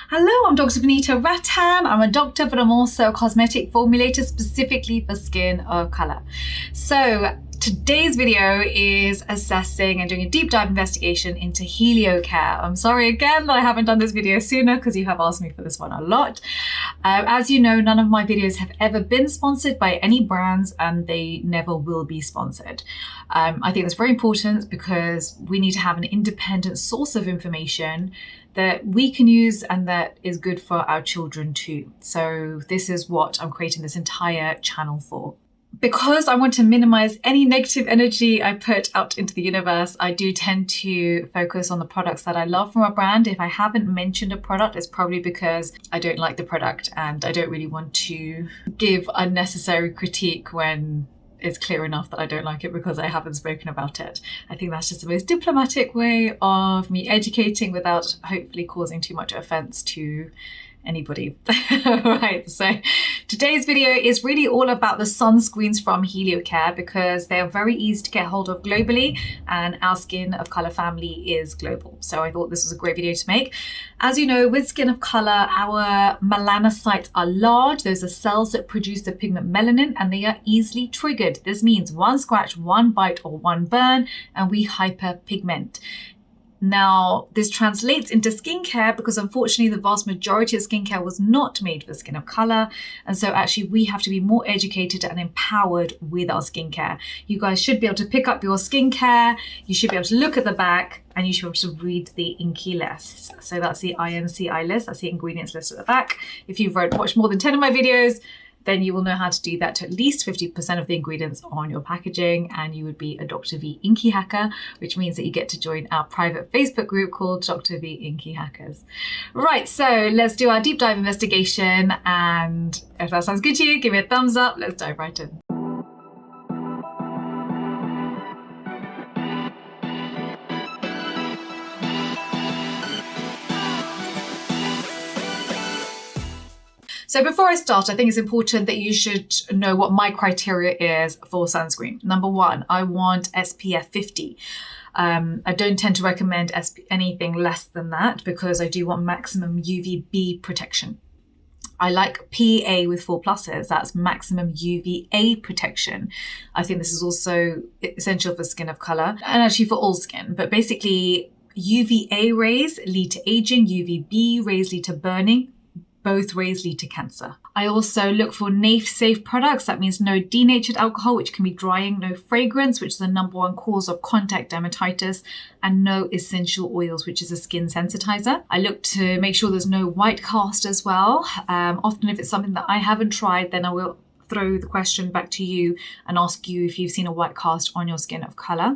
Hello, I'm Dr. Vanita Rattan. I'm a doctor, but I'm also a cosmetic formulator specifically for skin of color. So today's video is assessing and doing a deep dive investigation into Heliocare. I'm sorry again that I haven't done this video sooner because you have asked me for this one a lot. As you know, none of my videos have ever been sponsored by any brands and they never will be sponsored. I think that's very important because we need to have an independent source of information that we can use and that is good for our children too. So this is what I'm creating this entire channel for. Because I want to minimize any negative energy I put out into the universe, I do tend to focus on the products that I love from a brand. If I haven't mentioned a product, it's probably because I don't like the product and I don't really want to give unnecessary critique when it's clear enough that I don't like it because I haven't spoken about it. I think that's just the most diplomatic way of me educating without hopefully causing too much offense to anybody. Right, so today's video is really all about the sunscreens from Heliocare because they are very easy to get hold of globally and our skin of color family is global. So I thought this was a great video to make. As you know, with skin of color, our melanocytes are large. Those are cells that produce the pigment melanin and they are easily triggered. This means one scratch, one bite or one burn and we hyperpigment. Now, this translates into skincare because unfortunately the vast majority of skincare was not made for skin of color. And so actually we have to be more educated and empowered with our skincare. You guys should be able to pick up your skincare. You should be able to look at the back and you should be able to read the INCI list. So that's the INCI list. That's the ingredients list at the back. If you've watched more than 10 of my videos, then you will know how to do that to at least 50% of the ingredients on your packaging and you would be a Dr. V Inky Hacker, which means that you get to join our private Facebook group called Dr. V Inky Hackers. Right, so let's do our deep dive investigation and if that sounds good to you, give me a thumbs up. Let's dive right in. So before I start, I think it's important that you should know what my criteria is for sunscreen. Number one, I want SPF 50. I don't tend to recommend anything less than that because I do want maximum UVB protection. I like PA with 4 pluses, that's maximum UVA protection. I think this is also essential for skin of color and actually for all skin, but basically UVA rays lead to aging, UVB rays lead to burning. Both rays lead to cancer. I also look for NAFE Safe products. That means no denatured alcohol, which can be drying, no fragrance, which is the #1 cause of contact dermatitis, and no essential oils, which is a skin sensitizer. I look to make sure there's no white cast as well. Often if it's something that I haven't tried, then I will throw the question back to you and ask you if you've seen a white cast on your skin of color,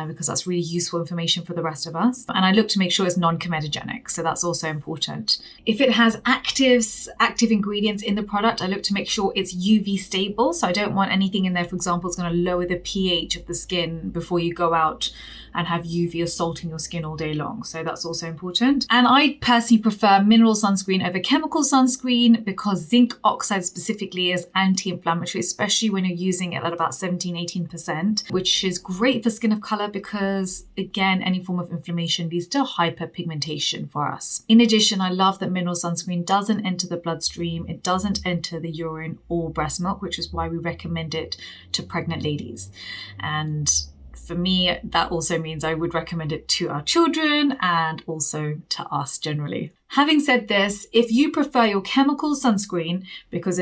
because that's really useful information for the rest of us. And I look to make sure it's non-comedogenic, so that's also important. If it has active ingredients in the product, I look to make sure it's UV stable, so I don't want anything in there, for example, that's going to lower the pH of the skin before you go out and have UV assaulting your skin all day long. So that's also important. And I personally prefer mineral sunscreen over chemical sunscreen because zinc oxide specifically is anti-inflammatory, especially when you're using it at about 17-18%, which is great for skin of color because again, any form of inflammation leads to hyperpigmentation for us. In addition, I love that mineral sunscreen doesn't enter the bloodstream. It doesn't enter the urine or breast milk, which is why we recommend it to pregnant ladies. And for me, that also means I would recommend it to our children and also to us generally. Having said this, if you prefer your chemical sunscreen because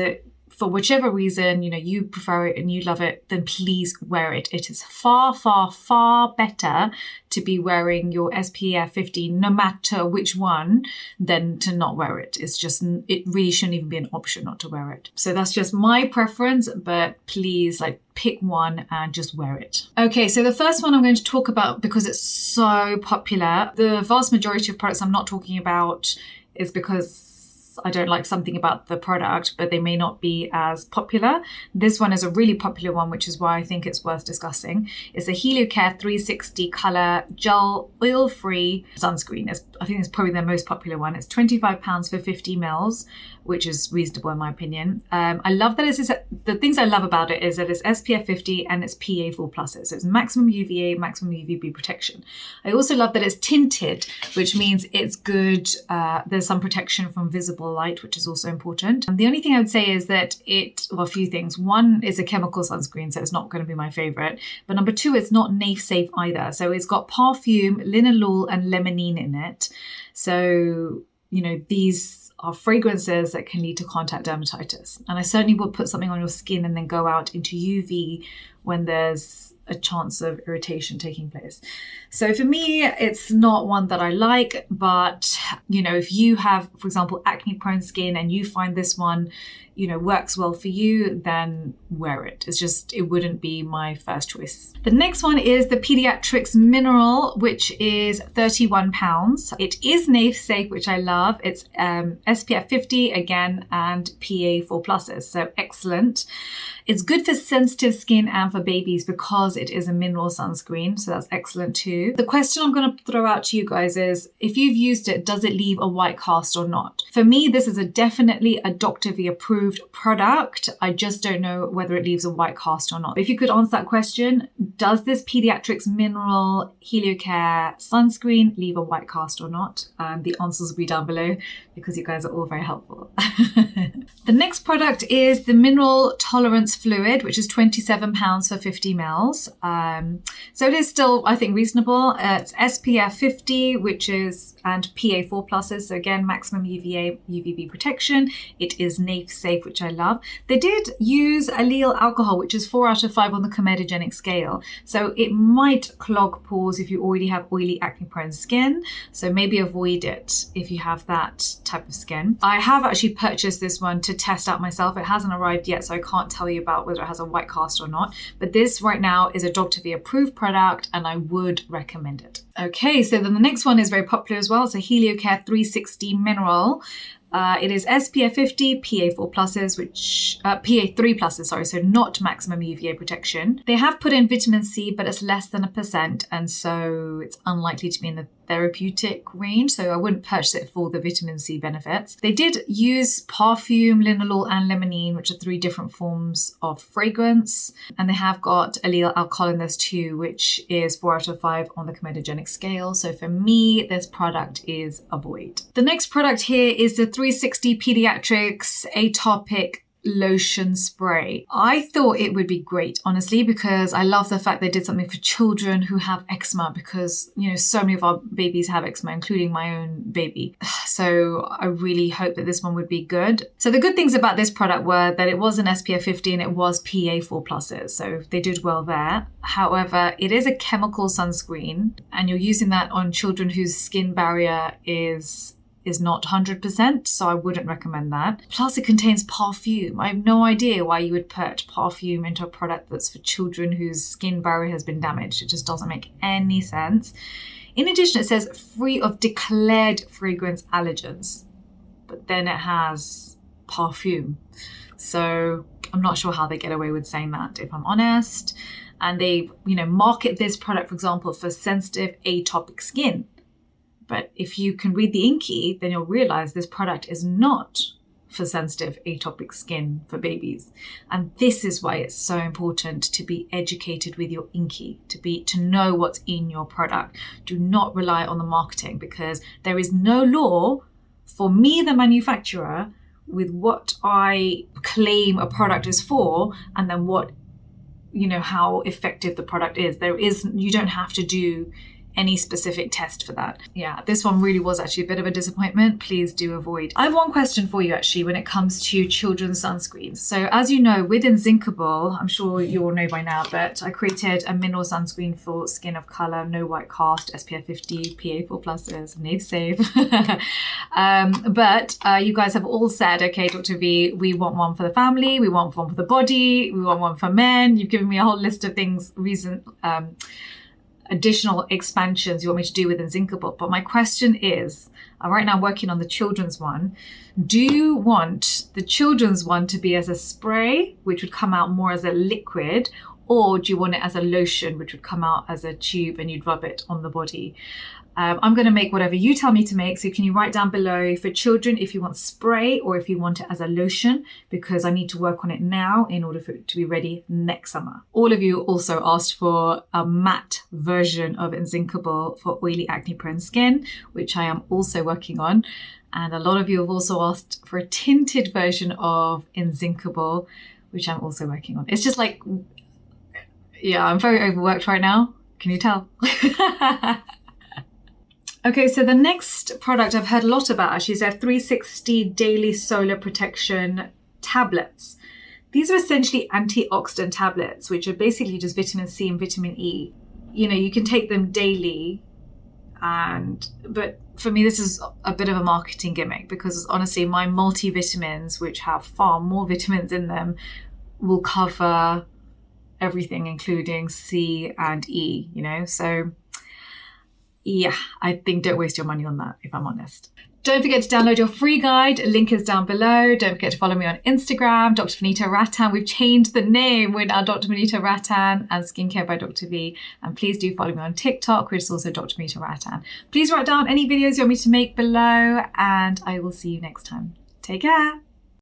for whichever reason, you prefer it and you love it, then please wear it. It is far, far, far better to be wearing your SPF 50, no matter which one, than to not wear it. It really shouldn't even be an option not to wear it. So that's just my preference, but please pick one and just wear it. Okay, so the first one I'm going to talk about because it's so popular. The vast majority of products I'm not talking about is because I don't like something about the product, but they may not be as popular. This one is a really popular one, which is why I think it's worth discussing. It's a Heliocare 360 Color Gel Oil-Free Sunscreen. I think it's probably their most popular one. It's £25 for 50 mils, which is reasonable in my opinion. I love that the things I love about it is that it's SPF 50 and it's PA 4+. So it's maximum UVA, maximum UVB protection. I also love that it's tinted, which means it's good. There's some protection from visible light, which is also important. And the only thing I would say is that a few things. One, is a chemical sunscreen, so it's not going to be my favorite. But number two, it's not NAFE Safe either. So it's got perfume, linalool, and limonene in it. So, these are fragrances that can lead to contact dermatitis. And I certainly would put something on your skin and then go out into UV when there's a chance of irritation taking place. So for me, it's not one that I like, but if you have, for example, acne prone skin and you find this one, works well for you, then wear it. It wouldn't be my first choice. The next one is the Pediatrics Mineral, which is £31. It is NAFE Safe, which I love. It's SPF 50 again and PA 4+, so excellent. It's good for sensitive skin and for babies because it is a mineral sunscreen, so that's excellent too. The question I'm going to throw out to you guys is, if you've used it, does it leave a white cast or not? For me, this is definitely a Dr. V approved product. I just don't know whether it leaves a white cast or not. If you could answer that question, does this Pediatrics Mineral Heliocare Sunscreen leave a white cast or not? The answers will be down below because you guys are all very helpful. The next product is the Mineral Tolerance Fluid, which is £27 for 50 mils. So it is still, I think, reasonable. It's SPF 50, and PA 4+, so again, maximum UVA, UVB protection. It is NAFE Safe, which I love. They did use allyl alcohol, which is 4 out of 5 on the comedogenic scale. So it might clog pores if you already have oily acne prone skin. So maybe avoid it if you have that type of skin. I have actually purchased this one to test out myself. It hasn't arrived yet, so I can't tell you about whether it has a white cast or not. But this right now is a Dr. V approved product and I would recommend it. Okay, so then the next one is very popular as well. It's a Heliocare 360 Mineral. It is SPF 50, PA 4+, which PA 3+, sorry, so not maximum UVA protection. They have put in vitamin C, but it's less than 1%, and so it's unlikely to be in the therapeutic range, so I wouldn't purchase it for the vitamin C benefits. They did use perfume, linalool, and limonene, which are 3 different forms of fragrance, and they have got allyl alcohol in this too, which is 4 out of 5 on the comedogenic scale. So for me, this product is a void. The next product here is the 360 Pediatrics Atopic Lotion Spray. I thought it would be great, honestly, because I love the fact they did something for children who have eczema, because so many of our babies have eczema, including my own baby. So I really hope that this one would be good. So the good things about this product were that it was an SPF 50 and it was PA 4+, so they did well there. However, it is a chemical sunscreen and you're using that on children whose skin barrier is not 100%, so I wouldn't recommend that. Plus it contains perfume. I have no idea why you would put perfume into a product that's for children whose skin barrier has been damaged. It just doesn't make any sense. In addition, it says free of declared fragrance allergens, but then it has perfume. So I'm not sure how they get away with saying that, if I'm honest. And they, market this product, for example, for sensitive atopic skin. But if you can read the inky, then you'll realize this product is not for sensitive atopic skin for babies. And this is why it's so important to be educated with your inky, to know what's in your product. Do not rely on the marketing, because there is no law for me, the manufacturer, with what I claim a product is for, and then what, how effective the product is. You don't have to do any specific test for that. Yeah, this one really was actually a bit of a disappointment. Please do avoid. I have one question for you actually when it comes to children's sunscreens. So as you know, with Inzincable, I'm sure you all know by now, but I created a mineral sunscreen for skin of color, no white cast, SPF 50, PA 4+, NAFE Safe. But you guys have all said, okay, Dr. V, we want one for the family, we want one for the body, we want one for men. You've given me a whole list of things, additional expansions you want me to do with Inzincable. But my question is, Right now I'm working on the children's one. Do you want the children's one to be as a spray, which would come out more as a liquid, or do you want it as a lotion, which would come out as a tube and you'd rub it on the body? I'm going to make whatever you tell me to make. So can you write down below for children if you want spray or if you want it as a lotion, because I need to work on it now in order for it to be ready next summer. All of you also asked for a matte version of Inzincable for oily acne prone skin, which I am also working on. And a lot of you have also asked for a tinted version of Inzincable, which I'm also working on. It's just like, yeah, I'm very overworked right now. Can you tell? Okay, so the next product I've heard a lot about actually is their 360 Daily Solar Protection Tablets. These are essentially antioxidant tablets, which are basically just vitamin C and vitamin E. You know, you can take them daily, but for me, this is a bit of a marketing gimmick, because honestly, my multivitamins, which have far more vitamins in them, will cover everything, including C and E, you know, so yeah, I think don't waste your money on that, if I'm honest. Don't forget to download your free guide. Link is down below. Don't forget to follow me on Instagram, Dr. Vanita Rattan. We've changed the name. We're now Dr. Vanita Rattan and Skincare by Dr. V. And please do follow me on TikTok, which is also Dr. Vanita Rattan. Please write down any videos you want me to make below, and I will see you next time. Take care.